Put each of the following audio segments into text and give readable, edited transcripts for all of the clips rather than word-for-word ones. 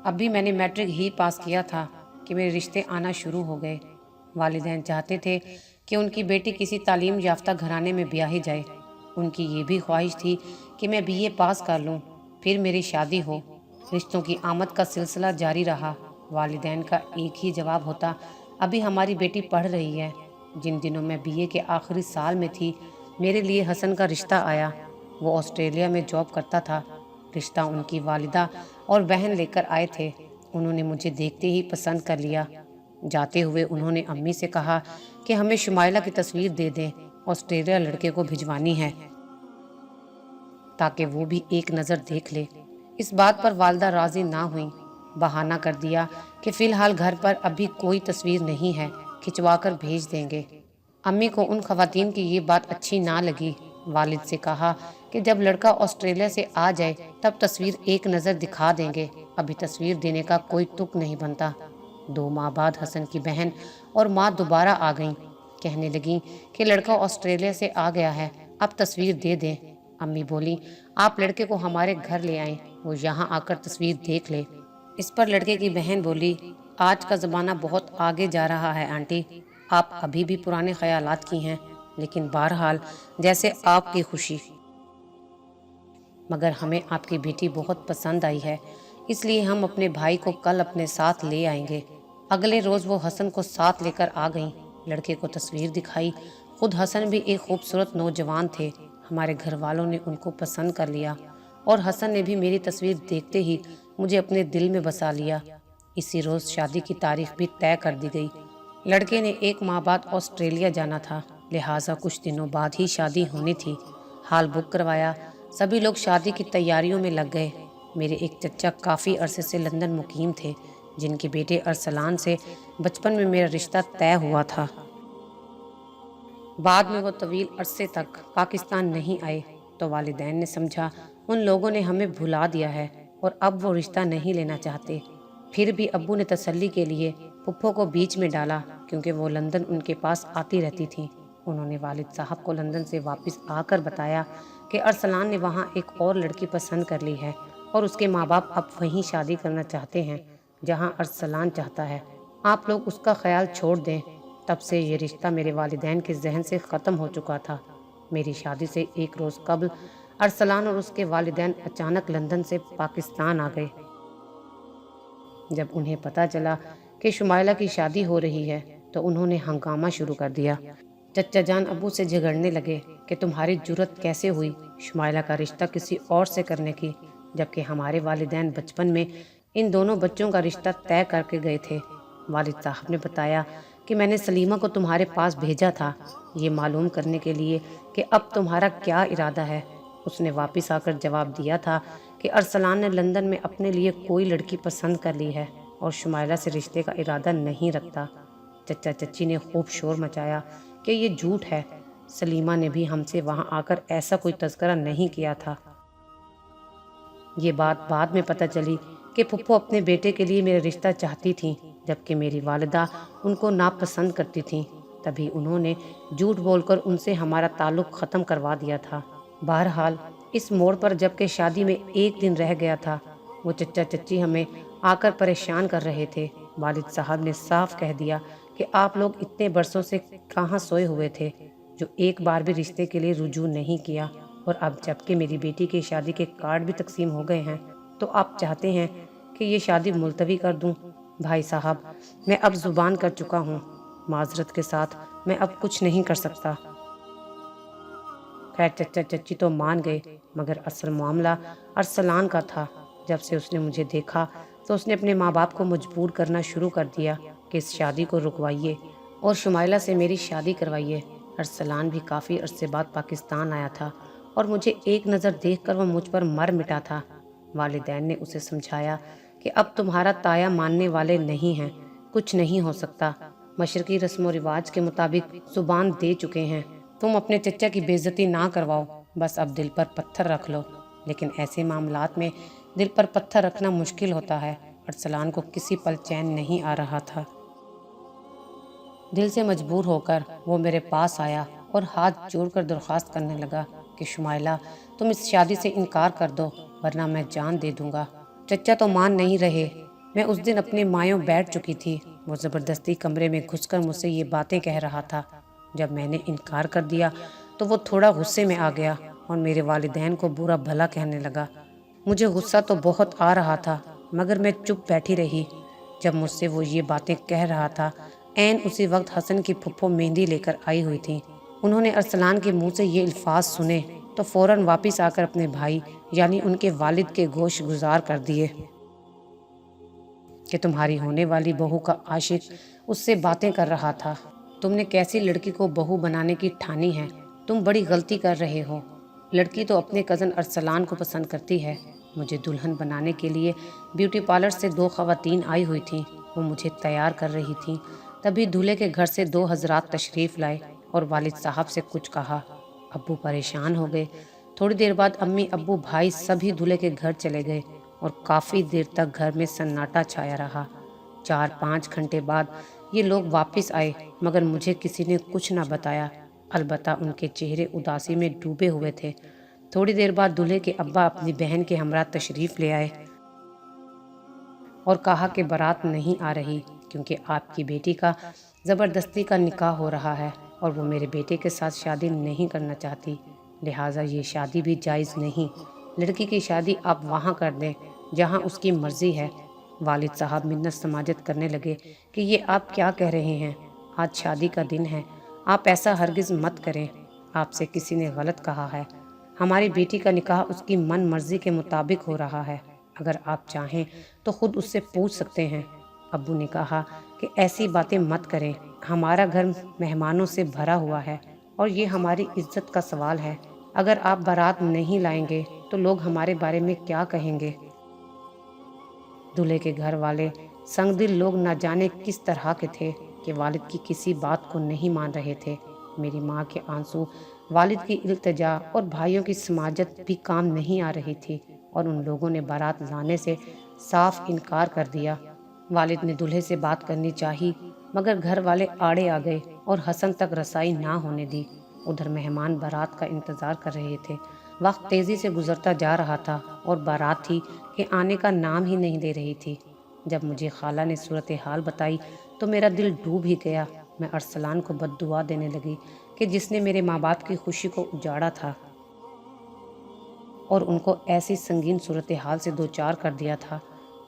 ابھی میں نے میٹرک ہی پاس کیا تھا کہ میرے رشتے آنا شروع ہو گئے۔ والدین چاہتے تھے کہ ان کی بیٹی کسی تعلیم یافتہ گھرانے میں بیاہی جائے۔ ان کی یہ بھی خواہش تھی کہ میں BA پاس کر لوں، پھر میری شادی ہو۔ رشتوں کی آمد کا سلسلہ جاری رہا۔ والدین کا ایک ہی جواب ہوتا، ابھی ہماری بیٹی پڑھ رہی ہے۔ جن دنوں میں BA کے آخری سال میں تھی، میرے لیے حسن کا رشتہ آیا۔ وہ آسٹریلیا میں جاب کرتا تھا۔ رشتہ ان کی والدہ اور بہن لے کر آئے تھے۔ انہوں نے مجھے دیکھتے ہی پسند کر لیا۔ جاتے ہوئے انہوں نے امی سے کہا کہ ہمیں شمائلہ کی تصویر دے دیں، آسٹریلیا لڑکے کو بھجوانی ہے تاکہ وہ بھی ایک نظر دیکھ لے۔ اس بات پر والدہ راضی نہ ہوئیں۔ بہانہ کر دیا کہ فی الحال گھر پر ابھی کوئی تصویر نہیں ہے، کھنچوا کر بھیج دیں گے۔ امی کو ان خواتین کی یہ بات اچھی نہ لگی۔ والد سے کہا کہ جب لڑکا آسٹریلیا سے آ جائے تب تصویر ایک نظر دکھا دیں گے، ابھی تصویر دینے کا کوئی تک نہیں بنتا۔ 2 ماہ بعد حسن کی بہن اور ماں دوبارہ آ گئیں۔ کہنے لگیں کہ لڑکا آسٹریلیا سے آ گیا ہے، اب تصویر دے دیں۔ امی بولی، آپ لڑکے کو ہمارے گھر لے آئیں، وہ یہاں آ کر تصویر دیکھ لے۔ اس پر لڑکے کی بہن بولی، آج کا زمانہ بہت آگے جا رہا ہے آنٹی، آپ ابھی بھی پرانے خیالات کی ہیں، لیکن بہرحال جیسے آپ کی خوشی۔ مگر ہمیں آپ کی بیٹی بہت پسند آئی ہے، اس لیے ہم اپنے بھائی کو کل اپنے ساتھ لے آئیں گے۔ اگلے روز وہ حسن کو ساتھ لے کر آ گئیں۔ لڑکے کو تصویر دکھائی۔ خود حسن بھی ایک خوبصورت نوجوان تھے۔ ہمارے گھر والوں نے ان کو پسند کر لیا اور حسن نے بھی میری تصویر دیکھتے ہی مجھے اپنے دل میں بسا لیا۔ اسی روز شادی کی تاریخ بھی طے کر دی گئی۔ لڑکے نے 1 ماہ بعد آسٹریلیا جانا تھا، لہٰذا کچھ دنوں بعد ہی شادی ہونی تھی۔ ہال بک کروایا۔ سبھی لوگ شادی کی تیاریوں میں لگ گئے۔ میرے ایک چچا کافی عرصے سے لندن مقیم تھے، جن کے بیٹے ارسلان سے بچپن میں میرا رشتہ طے ہوا تھا۔ بعد میں وہ طویل عرصے تک پاکستان نہیں آئے تو والدین نے سمجھا ان لوگوں نے ہمیں بھلا دیا ہے اور اب وہ رشتہ نہیں لینا چاہتے۔ پھر بھی ابو نے تسلی کے لیے پھپھو کو بیچ میں ڈالا، کیونکہ وہ لندن ان کے پاس آتی رہتی تھیں۔ انہوں نے والد صاحب کو لندن سے واپس آ کر بتایا کہ ارسلان نے وہاں ایک اور لڑکی پسند کر لی ہے اور اس کے ماں باپ اب وہیں شادی کرنا چاہتے ہیں جہاں ارسلان چاہتا ہے۔ آپ لوگ اس کا خیال چھوڑ دیں۔ تب سے یہ رشتہ میرے والدین کے ذہن سے ختم ہو چکا تھا۔ میری شادی سے 1 روز قبل ارسلان اور اس کے والدین اچانک لندن سے پاکستان آ گئے۔ جب انہیں پتہ چلا کہ شمائلہ کی شادی ہو رہی ہے تو انہوں نے ہنگامہ شروع کر دیا۔ چچا جان ابو سے جھگڑنے لگے کہ تمہاری جرت کیسے ہوئی شمائلہ کا رشتہ کسی اور سے کرنے کی، جبکہ ہمارے والدین بچپن میں ان دونوں بچوں کا رشتہ طے کر کے گئے تھے۔ والد صاحب نے بتایا کہ میں نے سلیمہ کو تمہارے پاس بھیجا تھا، یہ معلوم کرنے کے لیے کہ اب تمہارا کیا ارادہ ہے۔ اس نے واپس آ کر جواب دیا تھا کہ ارسلان نے لندن میں اپنے لیے کوئی لڑکی پسند کر لی ہے اور شمائلہ سے رشتے کا ارادہ نہیں رکھتا۔ چچا چچی نے خوب شور مچایا کہ یہ جھوٹ ہے، سلیمہ نے بھی ہم سے وہاں آ کر ایسا کوئی تذکرہ نہیں کیا تھا۔ یہ بات بعد میں پتہ چلی کہ پھپھو اپنے بیٹے کے لیے میرا رشتہ چاہتی تھیں، جبکہ میری والدہ ان کو ناپسند کرتی تھیں۔ تبھی انہوں نے جھوٹ بول کر ان سے ہمارا تعلق ختم کروا دیا تھا۔ بہرحال اس موڑ پر جب کہ شادی میں 1 دن رہ گیا تھا، وہ چچا چچی ہمیں آ کر پریشان کر رہے تھے۔ والد صاحب نے صاف کہہ دیا کہ آپ لوگ اتنے برسوں سے کہاں سوئے ہوئے تھے جو ایک بار بھی رشتے کے لیے رجوع نہیں کیا، اور اب جب کہ میری بیٹی کی شادی کے کارڈ بھی تقسیم ہو گئے ہیں تو آپ چاہتے ہیں کہ یہ شادی ملتوی کر دوں۔ بھائی صاحب، میں اب زبان کر چکا ہوں، معذرت کے ساتھ میں اب کچھ نہیں کر سکتا۔ خیر چچا چچی تو مان گئے، مگر اصل معاملہ ارسلان کا تھا۔ جب سے اس نے مجھے دیکھا تو اس نے اپنے ماں باپ کو مجبور کرنا شروع کر دیا کہ اس شادی کو رکوائیے اور شمائلہ سے میری شادی کروائیے۔ ارسلان بھی کافی عرصے بعد پاکستان آیا تھا اور مجھے ایک نظر دیکھ کر وہ مجھ پر مر مٹا تھا۔ والدین نے اسے سمجھایا کہ اب تمہارا تایا ماننے والے نہیں ہیں، کچھ نہیں ہو سکتا، مشرقی رسم و رواج کے مطابق زبان دے چکے ہیں، تم اپنے چچا کی بے عزتی نہ کرواؤ، بس اب دل پر پتھر رکھ لو۔ لیکن ایسے معاملات میں دل پر پتھر رکھنا مشکل ہوتا ہے۔ ارسلان کو کسی پل چین نہیں آ رہا تھا۔ دل سے مجبور ہو کر وہ میرے پاس آیا اور ہاتھ جوڑ کر درخواست کرنے لگا کہ شمائلہ تم اس شادی سے انکار کر دو ورنہ میں جان دے دوں گا۔ چچا تو مان نہیں رہے، میں اس دن اپنے مایوں بیٹھ چکی تھی۔ وہ زبردستی کمرے میں گھس کر مجھ سے یہ باتیں کہہ رہا تھا۔ جب میں نے انکار کر دیا تو وہ تھوڑا غصے میں آ گیا اور میرے والدین کو برا بھلا کہنے لگا۔ مجھے غصہ تو بہت آ رہا تھا مگر میں چپ بیٹھی رہی۔ جب مجھ سے وہ یہ باتیں کہہ رہا تھا عین اسی وقت حسن کی پھپھو مہندی لے کر آئی ہوئی تھی۔ انہوں نے ارسلان کے منہ سے یہ الفاظ سنے تو فوراً واپس آ کر اپنے بھائی یعنی ان کے والد کے گوش گزار کر دیے کہ تمہاری ہونے والی بہو کا عاشق اس سے باتیں کر رہا تھا۔ تم نے کیسی لڑکی کو بہو بنانے کی ٹھانی ہے؟ تم بڑی غلطی کر رہے ہو۔ لڑکی تو اپنے کزن ارسلان کو پسند کرتی ہے۔ مجھے دلہن بنانے کے لیے بیوٹی پارلر سے 2 خواتین آئی ہوئی تھیں۔ وہ مجھے تیار کر رہی تھیں۔ تبھی دولہے کے گھر سے 2 حضرات تشریف لائے اور والد صاحب سے کچھ کہا۔ ابو پریشان ہو گئے۔ تھوڑی دیر بعد امی، ابو، بھائی سبھی دولہے کے گھر چلے گئے اور کافی دیر تک گھر میں سناٹا چھایا رہا۔ 4-5 گھنٹے بعد یہ لوگ واپس آئے مگر مجھے کسی نے کچھ نہ بتایا، البتہ ان کے چہرے اداسی میں ڈوبے ہوئے تھے۔ تھوڑی دیر بعد دولہے کے ابا اپنی بہن کے ہمراہ تشریف لے آئے اور کہا کہ بارات نہیں آ رہی کیونکہ آپ کی بیٹی کا زبردستی کا نکاح ہو رہا ہے اور وہ میرے بیٹے کے ساتھ شادی نہیں کرنا چاہتی، لہٰذا یہ شادی بھی جائز نہیں۔ لڑکی کی شادی آپ وہاں کر دیں جہاں اس کی مرضی ہے۔ والد صاحب منت سماجت کرنے لگے کہ یہ آپ کیا کہہ رہے ہیں؟ آج شادی کا دن ہے، آپ ایسا ہرگز مت کریں۔ آپ سے کسی نے غلط کہا ہے۔ ہماری بیٹی کا نکاح اس کی من مرضی کے مطابق ہو رہا ہے، اگر آپ چاہیں تو خود اس سے پوچھ سکتے ہیں۔ ابو نے کہا کہ ایسی باتیں مت کریں، ہمارا گھر مہمانوں سے بھرا ہوا ہے اور یہ ہماری عزت کا سوال ہے۔ اگر آپ بارات نہیں لائیں گے تو لوگ ہمارے بارے میں کیا کہیں گے؟ دولہے کے گھر والے سنگ دل لوگ نہ جانے کس طرح کے تھے کہ والد کی کسی بات کو نہیں مان رہے تھے۔ میری ماں کے آنسو، والد کی التجا اور بھائیوں کی سماجت بھی کام نہیں آ رہی تھی اور ان لوگوں نے بارات لانے سے صاف انکار کر دیا۔ والد نے دولہے سے بات کرنی چاہی مگر گھر والے آڑے آ گئے اور حسن تک رسائی نہ ہونے دی۔ ادھر مہمان بارات کا انتظار کر رہے تھے۔ وقت تیزی سے گزرتا جا رہا تھا اور بارات تھی کہ آنے کا نام ہی نہیں دے رہی تھی۔ جب مجھے خالہ نے صورتحال بتائی تو میرا دل ڈوب ہی گیا۔ میں ارسلان کو بد دعا دینے لگی کہ جس نے میرے ماں باپ کی خوشی کو اجاڑا تھا اور ان کو ایسی سنگین صورتحال سے دوچار کر دیا تھا۔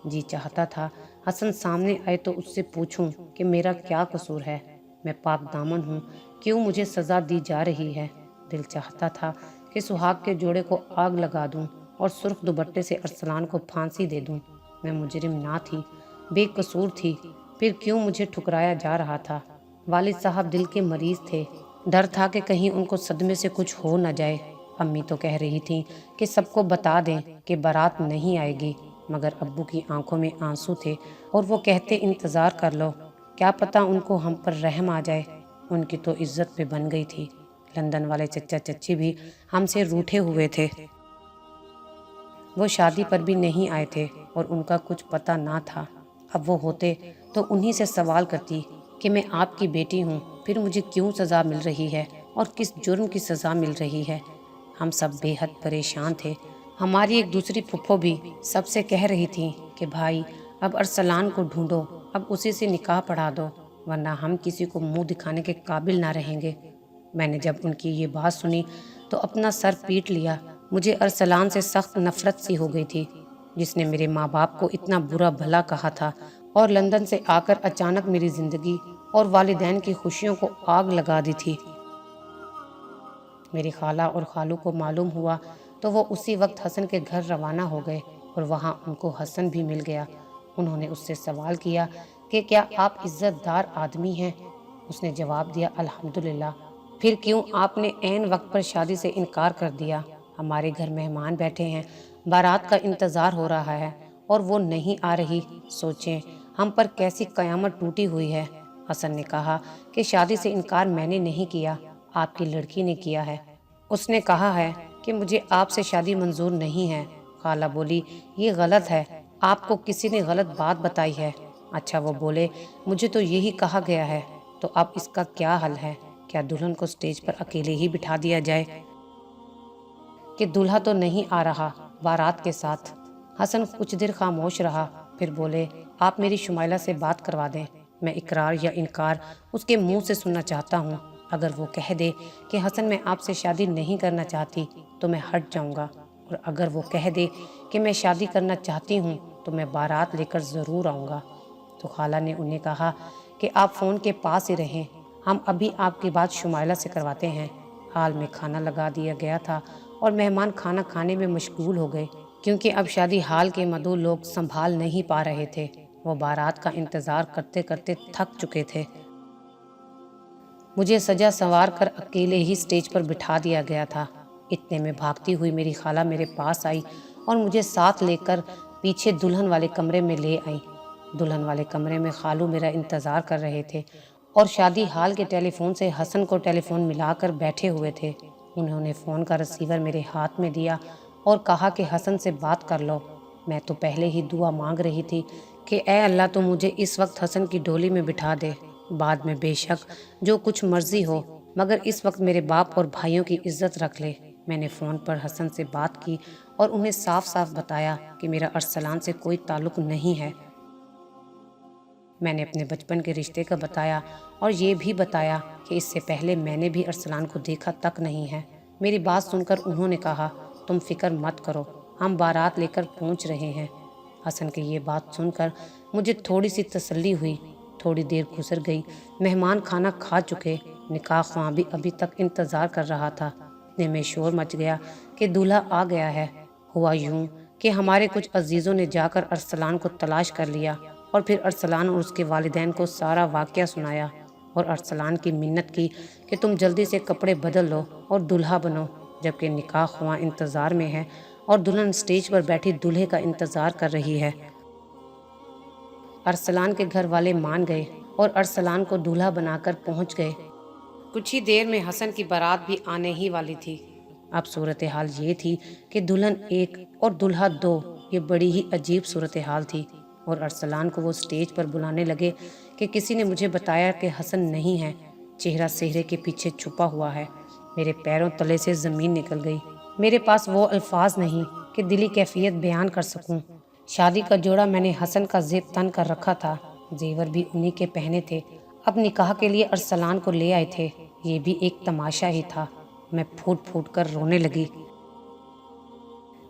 جی چاہتا تھا حسن سامنے آئے تو اس سے پوچھوں کہ میرا کیا قصور ہے، میں پاک دامن ہوں، کیوں مجھے سزا دی جا رہی ہے۔ دل چاہتا تھا کہ سہاگ کے جوڑے کو آگ لگا دوں اور سرخ دوپٹے سے ارسلان کو پھانسی دے دوں۔ میں مجرم نہ تھی، بے قصور تھی، پھر کیوں مجھے ٹھکرایا جا رہا تھا؟ والد صاحب دل کے مریض تھے، ڈر تھا کہ کہیں ان کو صدمے سے کچھ ہو نہ جائے۔ امی تو کہہ رہی تھیں کہ سب کو بتا دیں کہ بارات نہیں آئے گی، مگر ابو کی آنکھوں میں آنسو تھے اور وہ کہتے انتظار کر لو، کیا پتہ ان کو ہم پر رحم آ جائے۔ ان کی تو عزت پہ بن گئی تھی۔ لندن والے چچا چچی بھی ہم سے روٹھے ہوئے تھے، وہ شادی پر بھی نہیں آئے تھے اور ان کا کچھ پتہ نہ تھا۔ اب وہ ہوتے تو انہی سے سوال کرتی کہ میں آپ کی بیٹی ہوں، پھر مجھے کیوں سزا مل رہی ہے اور کس جرم کی سزا مل رہی ہے؟ ہم سب بے حد پریشان تھے۔ ہماری ایک دوسری پھپھو بھی سب سے کہہ رہی تھی کہ بھائی اب ارسلان کو ڈھونڈو، اب اسی سے نکاح پڑھا دو ورنہ ہم کسی کو منہ دکھانے کے قابل نہ رہیں گے۔ میں نے جب ان کی یہ بات سنی تو اپنا سر پیٹ لیا۔ مجھے ارسلان سے سخت نفرت سی ہو گئی تھی، جس نے میرے ماں باپ کو اتنا برا بھلا کہا تھا اور لندن سے آ کر اچانک میری زندگی اور والدین کی خوشیوں کو آگ لگا دی تھی۔ میری خالہ اور خالو کو معلوم ہوا تو وہ اسی وقت حسن کے گھر روانہ ہو گئے اور وہاں ان کو حسن بھی مل گیا۔ انہوں نے اس سے سوال کیا کہ کیا آپ عزت دار آدمی ہیں؟ اس نے جواب دیا الحمدللہ۔ پھر کیوں آپ نے عین وقت پر شادی سے انکار کر دیا؟ ہمارے گھر مہمان بیٹھے ہیں، بارات کا انتظار ہو رہا ہے اور وہ نہیں آ رہی، سوچیں ہم پر کیسی قیامت ٹوٹی ہوئی ہے۔ حسن نے کہا کہ شادی سے انکار میں نے نہیں کیا، آپ کی لڑکی نے کیا ہے۔ اس نے کہا ہے کہ مجھے آپ سے شادی منظور نہیں ہے۔ خالہ بولی یہ غلط ہے، آپ کو کسی نے غلط بات بتائی ہے۔ اچھا وہ بولے مجھے تو یہی کہا گیا ہے، تو اب اس کا کیا حل ہے؟ کیا دلہن کو سٹیج پر اکیلے ہی بٹھا دیا جائے کہ دولہا تو نہیں آ رہا بارات کے ساتھ؟ حسن کچھ دیر خاموش رہا پھر بولے آپ میری شمائلہ سے بات کروا دیں، میں اقرار یا انکار اس کے منہ سے سننا چاہتا ہوں۔ اگر وہ کہہ دے کہ حسن میں آپ سے شادی نہیں کرنا چاہتی تو میں ہٹ جاؤں گا، اور اگر وہ کہہ دے کہ میں شادی کرنا چاہتی ہوں تو میں بارات لے کر ضرور آؤں گا۔ تو خالہ نے انہیں کہا کہ آپ فون کے پاس ہی رہیں، ہم ابھی آپ کی بات شمائلہ سے کرواتے ہیں۔ حال میں کھانا لگا دیا گیا تھا اور مہمان کھانا کھانے میں مشغول ہو گئے، کیونکہ اب شادی حال کے مدعو لوگ سنبھال نہیں پا رہے تھے۔ وہ بارات کا انتظار کرتے کرتے تھک چکے تھے۔ مجھے سجا سنوار کر اکیلے ہی سٹیج پر بٹھا دیا گیا تھا۔ اتنے میں بھاگتی ہوئی میری خالہ میرے پاس آئی اور مجھے ساتھ لے کر پیچھے دلہن والے کمرے میں لے آئی۔ دلہن والے کمرے میں خالو میرا انتظار کر رہے تھے اور شادی ہال کے ٹیلی فون سے حسن کو ٹیلی فون ملا کر بیٹھے ہوئے تھے۔ انہوں نے فون کا ریسیور میرے ہاتھ میں دیا اور کہا کہ حسن سے بات کر لو۔ میں تو پہلے ہی دعا مانگ رہی تھی کہ اے اللہ تو مجھے اس وقت حسن کی ڈولی میں بٹھا دے، بعد میں بے شک جو کچھ مرضی ہو، مگر اس وقت میرے باپ اور بھائیوں کی عزت رکھ لے۔ میں نے فون پر حسن سے بات کی اور انہیں صاف صاف بتایا کہ میرا ارسلان سے کوئی تعلق نہیں ہے۔ میں نے اپنے بچپن کے رشتے کا بتایا اور یہ بھی بتایا کہ اس سے پہلے میں نے بھی ارسلان کو دیکھا تک نہیں ہے۔ میری بات سن کر انہوں نے کہا تم فکر مت کرو، ہم بارات لے کر پہنچ رہے ہیں۔ حسن کی یہ بات سن کر مجھے تھوڑی سی تسلی ہوئی۔ تھوڑی دیر گزر گئی، مہمان کھانا کھا چکے، نکاح خواں بھی ابھی تک انتظار کر رہا تھا۔ اتنے میں شور مچ گیا کہ دولہا آ گیا ہے۔ ہوا یوں کہ ہمارے کچھ عزیزوں نے جا کر ارسلان کو تلاش کر لیا اور پھر ارسلان اور اس کے والدین کو سارا واقعہ سنایا اور ارسلان کی منت کی کہ تم جلدی سے کپڑے بدل لو اور دلہا بنو، جبکہ نکاح خواں انتظار میں ہے اور دلہن سٹیج پر بیٹھی دلہے کا انتظار کر رہی ہے۔ ارسلان کے گھر والے مان گئے اور ارسلان کو دلہا بنا کر پہنچ گئے۔ کچھ ہی دیر میں حسن کی بارات بھی آنے ہی والی تھی۔ اب صورتحال یہ تھی کہ دلہن ایک اور دلہا دو، یہ بڑی ہی عجیب صورتحال تھی۔ اور ارسلان کو وہ سٹیج پر بلانے لگے کہ کسی نے مجھے بتایا کہ حسن نہیں ہے، چہرہ صحرے کے پیچھے چھپا ہوا ہے۔ میرے پیروں تلے سے زمین نکل گئی۔ میرے پاس وہ الفاظ نہیں کہ دلی کیفیت بیان کر سکوں۔ شادی کا جوڑا میں نے حسن کا زیب تن کر رکھا تھا، زیور بھی انہی کے پہنے تھے۔ اب نکاح کے لیے ارسلان کو لے آئے تھے، یہ بھی ایک تماشا ہی تھا۔ میں پھوٹ پھوٹ کر رونے لگی۔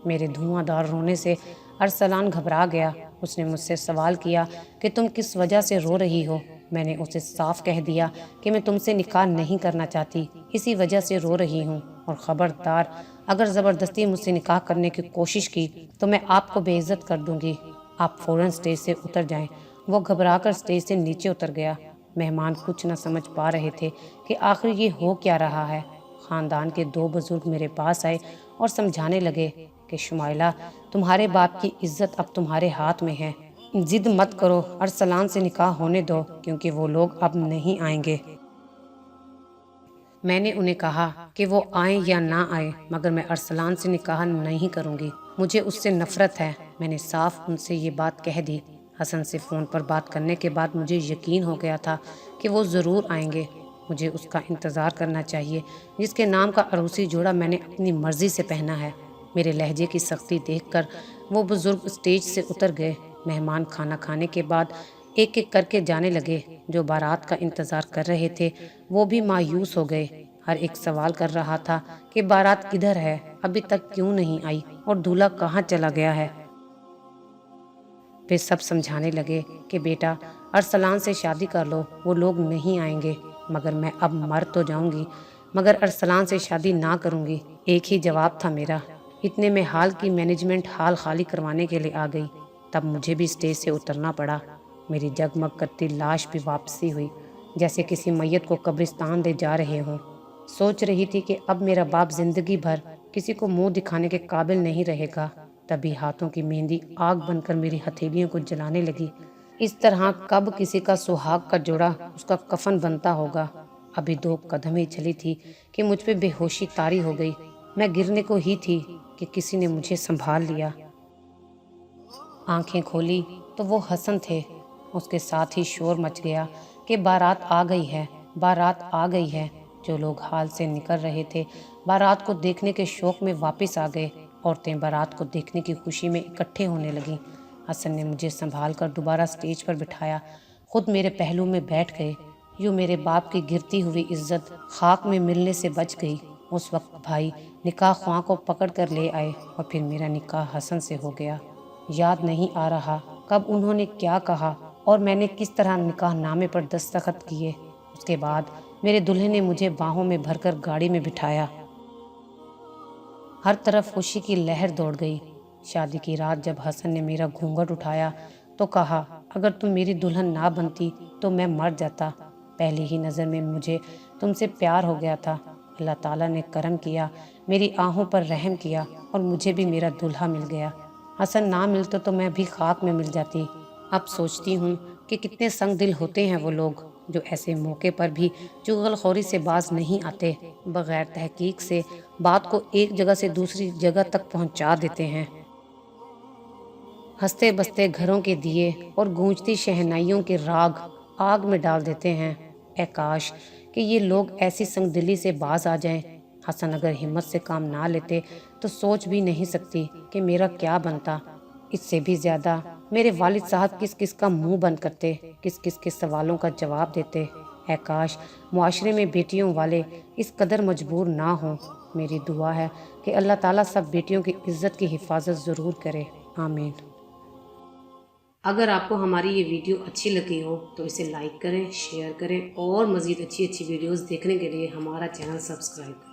میرے دھواں دار رونے سے ارسلان گھبرا گیا۔ اس نے مجھ سے سوال کیا کہ تم کس وجہ سے رو رہی ہو؟ میں نے اسے صاف کہہ دیا کہ میں تم سے نکاح نہیں کرنا چاہتی، اسی وجہ سے رو رہی ہوں، اور خبردار اگر زبردستی مجھ سے نکاح کرنے کی کوشش کی تو میں آپ کو بے عزت کر دوں گی۔ آپ فوراً سٹیج سے اتر جائیں۔ وہ گھبرا کر سٹیج سے نیچے اتر گیا۔ مہمان کچھ نہ سمجھ پا رہے تھے کہ آخر یہ ہو کیا رہا ہے۔ خاندان کے دو بزرگ میرے پاس آئے اور سمجھانے لگے کہ شمائلہ، تمہارے باپ کی عزت اب تمہارے ہاتھ میں ہے، ضد مت کرو، ارسلان سے نکاح ہونے دو، کیونکہ وہ لوگ اب نہیں آئیں گے۔ میں نے انہیں کہا کہ وہ آئیں یا نہ آئیں، مگر میں ارسلان سے نکاح نہیں کروں گی، مجھے اس سے نفرت ہے۔ میں نے صاف ان سے یہ بات کہہ دی۔ حسن سے فون پر بات کرنے کے بعد مجھے یقین ہو گیا تھا کہ وہ ضرور آئیں گے۔ مجھے اس کا انتظار کرنا چاہیے جس کے نام کا عروسی جوڑا میں نے اپنی مرضی سے پہنا ہے۔ میرے لہجے کی سختی دیکھ کر وہ بزرگ اسٹیج سے اتر گئے۔ مہمان کھانا کھانے کے بعد ایک ایک کر کے جانے لگے۔ جو بارات کا انتظار کر رہے تھے وہ بھی مایوس ہو گئے۔ ہر ایک سوال کر رہا تھا کہ بارات کدھر ہے، ابھی تک کیوں نہیں آئی، اور دولہا کہاں چلا گیا ہے۔ پھر سب سمجھانے لگے کہ بیٹا ارسلان سے شادی کر لو، وہ لوگ نہیں آئیں گے، مگر میں اب مر تو جاؤں گی مگر ارسلان سے شادی نہ کروں گی۔ ایک ہی جواب تھا میرا۔ اتنے میں ہال کی مینجمنٹ ہال خالی کروانے کے لیے آ گئی۔ تب مجھے بھی اسٹیج سے اترنا پڑا۔ میری جگمگ کرتی لاش بھی واپسی ہوئی، جیسے کسی میت کو قبرستان لے جا رہے ہوں۔ سوچ رہی تھی کہ اب میرا باپ زندگی بھر کسی کو منہ دکھانے کے قابل نہیں رہے گا۔ تبھی ہاتھوں کی مہندی آگ بن کر میری ہتھیلیوں کو جلانے لگی۔ اس طرح کب کسی کا سہاگ کا جوڑا اس کا کفن بنتا ہوگا۔ ابھی 2 قدم ہی چلی تھی کہ مجھ پہ بے ہوشی طاری ہو گئی۔ میں گرنے کو ہی تھی کہ کسی نے مجھے سنبھال لیا۔ آنکھیں کھولی تو وہ حسن تھے۔ اس کے ساتھ ہی شور مچ گیا کہ بارات آ گئی ہے، بارات آ گئی ہے۔ جو لوگ ہال سے نکل رہے تھے بارات کو دیکھنے کے شوق میں واپس آ گئے۔ عورتیں بارات کو دیکھنے کی خوشی میں اکٹھے ہونے لگیں۔ حسن نے مجھے سنبھال کر دوبارہ سٹیج پر بٹھایا، خود میرے پہلو میں بیٹھ گئے۔ یوں میرے باپ کی گرتی ہوئی عزت خاک میں ملنے سے بچ گئی۔ اس وقت بھائی نکاح خواں کو پکڑ کر لے آئے اور پھر میرا نکاح حسن سے ہو گیا۔ یاد نہیں آ رہا کب انہوں نے کیا کہا اور میں نے کس طرح نکاح نامے پر دستخط کیے۔ اس کے بعد میرے دلہے نے مجھے باہوں میں بھر کر گاڑی میں بٹھایا۔ ہر طرف خوشی کی لہر دوڑ گئی۔ شادی کی رات جب حسن نے میرا گھونگھٹ اٹھایا تو کہا، اگر تم میری دلہن نہ بنتی تو میں مر جاتا۔ پہلی ہی نظر میں مجھے تم سے پیار ہو گیا تھا۔ اللہ تعالیٰ نے کرم کیا، میری آہوں پر رحم کیا اور مجھے بھی میرا دلہا مل گیا۔ حسن نہ ملتا تو میں بھی خاک میں مل جاتی۔ اب سوچتی ہوں کہ کتنے سنگ دل ہوتے ہیں وہ لوگ جو ایسے موقع پر بھی چغل خوری سے باز نہیں آتے، بغیر تحقیق سے بات کو ایک جگہ سے دوسری جگہ تک پہنچا دیتے ہیں۔ ہنستے بستے گھروں کے دیے اور گونجتی شہنائیوں کے راگ آگ میں ڈال دیتے ہیں۔ اے کاش کہ یہ لوگ ایسی سنگ دلی سے باز آ جائیں۔ حسن اگر ہمت سے کام نہ لیتے تو سوچ بھی نہیں سکتی کہ میرا کیا بنتا۔ اس سے بھی زیادہ میرے والد صاحب کس کس کا منہ بند کرتے، کس کس کے سوالوں کا جواب دیتے۔ اے کاش معاشرے میں بیٹیوں والے اس قدر مجبور نہ ہوں۔ میری دعا ہے کہ اللہ تعالیٰ سب بیٹیوں کی عزت کی حفاظت ضرور کرے، آمین۔ اگر آپ کو ہماری یہ ویڈیو اچھی لگی ہو تو اسے لائک کریں، شیئر کریں اور مزید اچھی ویڈیوز دیکھنے کے لیے ہمارا چینل سبسکرائب کریں۔